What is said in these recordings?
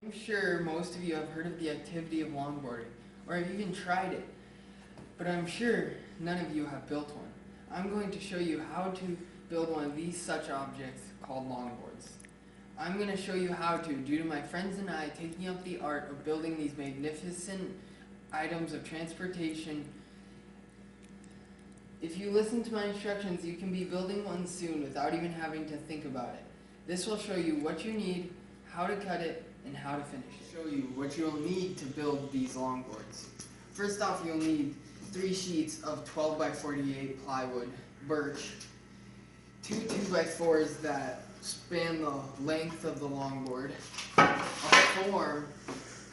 I'm sure most of you have heard of the activity of longboarding, or have even tried it, but I'm sure none of you have built one. I'm going to show you how to build one of these such objects called longboards. I'm going to show you how to, due to my friends and I taking up the art of building these magnificent items of transportation. If you listen to my instructions, you can be building one soon without even having to think about it. This will show you what you need, how to cut it, and how to finish it. Show you what you'll need to build these longboards. First off, you'll need 3 sheets of 12 by 48 plywood, birch, 2 2x4s that span the length of the longboard, a form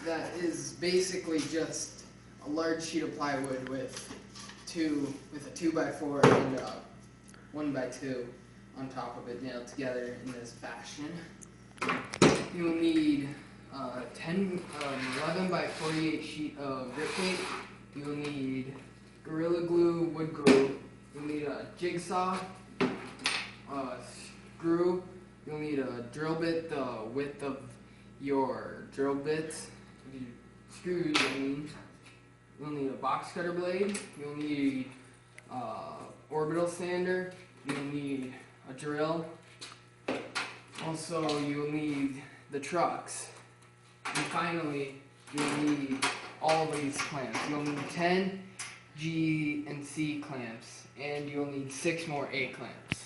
that is basically just a large sheet of plywood with a 2x4 and a 1x2 on top of it nailed together in this fashion. You'll need 11 by 48 sheet of grip tape. You'll need Gorilla Glue, wood glue. You'll need a jigsaw, screw. You'll need a drill bit the width of your drill bits, screws I mean. You'll need a box cutter blade. You'll need orbital sander. You'll need a drill. Also, you'll need the trucks. And finally, you'll need all these clamps. You'll need 10 G and C clamps, and you'll need 6 more A clamps.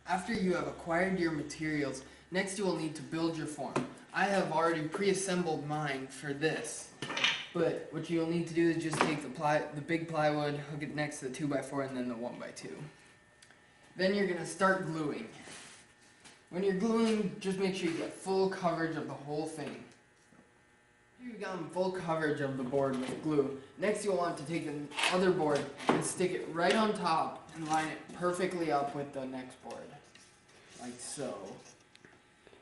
After you have acquired your materials, next you will need to build your form. I have already pre-assembled mine for this, but what you'll need to do is just take the big plywood, hook it next to the 2x4 and then the 1x2. Then you're going to start gluing. When you're gluing, just make sure you get full coverage of the whole thing. You've gotten full coverage of the board with glue. Next you'll want to take the other board and stick it right on top and line it perfectly up with the next board. Like so.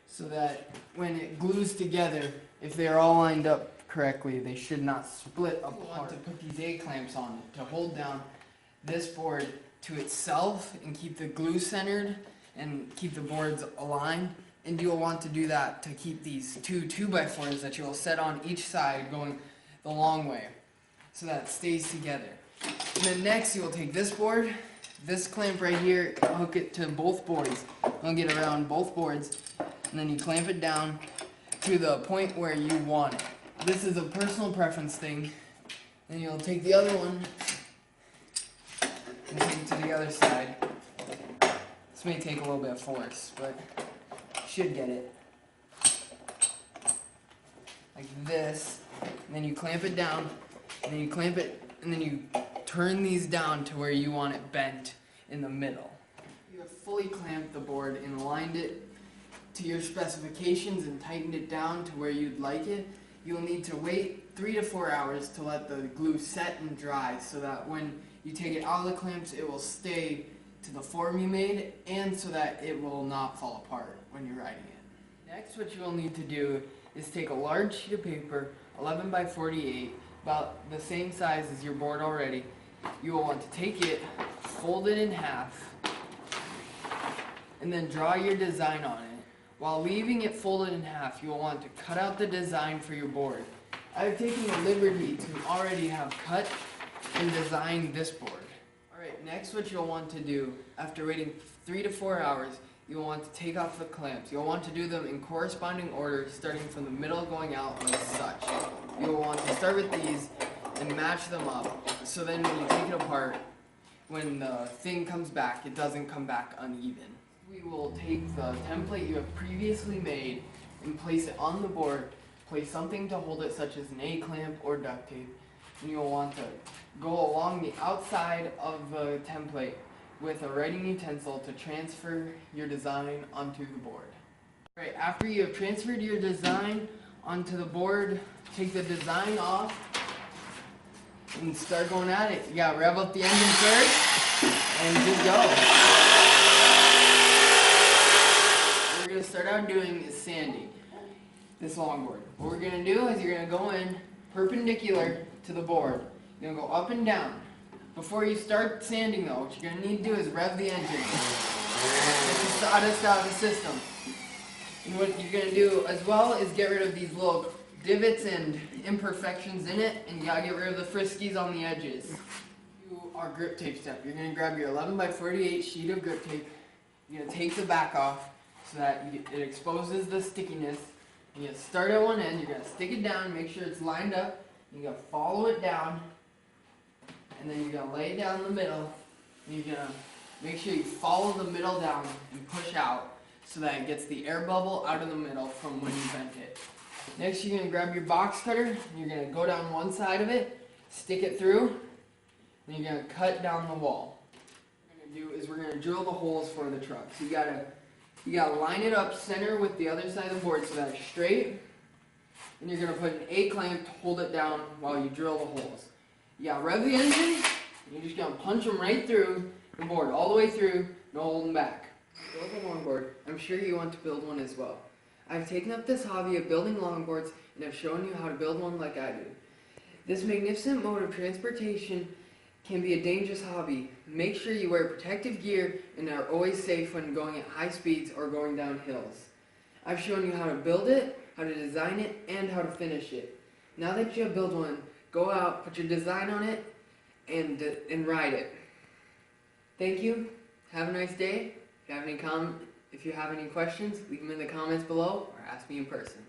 So that when it glues together, if they're all lined up correctly, they should not split apart. You'll want to put these A-clamps on it to hold down this board to itself and keep the glue centered and keep the boards aligned. And you'll want to do that to keep these 2 2x4s that you'll set on each side going the long way so that it stays together. And then next you'll take this board, this clamp right here, hook it to both boards. You'll get around both boards and then you clamp it down to the point where you want it. This is a personal preference thing. Then you'll take the other one and take it to the other side. This may take a little bit of force, but should get it. Like this. And then you clamp it down, and then you clamp it, and then you turn these down to where you want it bent in the middle. You have fully clamped the board and aligned it to your specifications and tightened it down to where you'd like it. You'll need to wait 3 to 4 hours to let the glue set and dry so that when you take it out of the clamps, it will stay to the form you made and so that it will not fall apart when you're writing it. Next, what you will need to do is take a large sheet of paper, 11 by 48, about the same size as your board already. You will want to take it, fold it in half, and then draw your design on it. While leaving it folded in half, you will want to cut out the design for your board. I've taken the liberty to already have cut and designed this board. Alright, next what you'll want to do, after waiting 3 to 4 hours, you'll want to take off the clamps. You'll want to do them in corresponding order, starting from the middle going out like such. You'll want to start with these and match them up, so then when you take it apart, when the thing comes back, it doesn't come back uneven. We will take the template you have previously made and place it on the board, place something to hold it such as an A-clamp or duct tape, and you'll want to go along the outside of the template with a writing utensil to transfer your design onto the board. Alright, after you have transferred your design onto the board, take the design off and start going at it. You gotta rev up the engine first and just go. What we're gonna start out doing is sanding this longboard. What we're gonna do is you're gonna go in perpendicular to the board. You're gonna go up and down. Before you start sanding though, what you're going to need to do is rev the engine. Get the sawdust out of the system. And what you're going to do as well is get rid of these little divots and imperfections in it, and you got to get rid of the friskies on the edges. Our grip tape step. You're going to grab your 11 by 48 sheet of grip tape. You're going to take the back off so that it exposes the stickiness. And you start at one end, you're going to stick it down, make sure it's lined up. You're going to follow it down, and then you're going to lay it down in the middle. And you're going to make sure you follow the middle down and push out so that it gets the air bubble out of the middle from when you bent it. Next, you're going to grab your box cutter, and you're going to go down one side of it, stick it through, and you're going to cut down the wall. What we're going to do is we're going to drill the holes for the truck. So you gotta line it up center with the other side of the board so that it's straight. And you're going to put an A-clamp to hold it down while you drill the holes. You gotta rev the engine, and you're just going to punch them right through the board, all the way through, no holding back. Build a longboard. I'm sure you want to build one as well. I've taken up this hobby of building longboards and have shown you how to build one like I do. This magnificent mode of transportation can be a dangerous hobby. Make sure you wear protective gear and are always safe when going at high speeds or going down hills. I've shown you how to build it, how to design it, and how to finish it. Now that you have built one, go out, put your design on it, and ride it. Thank you. Have a nice day. If you have any questions, leave them in the comments below or ask me in person.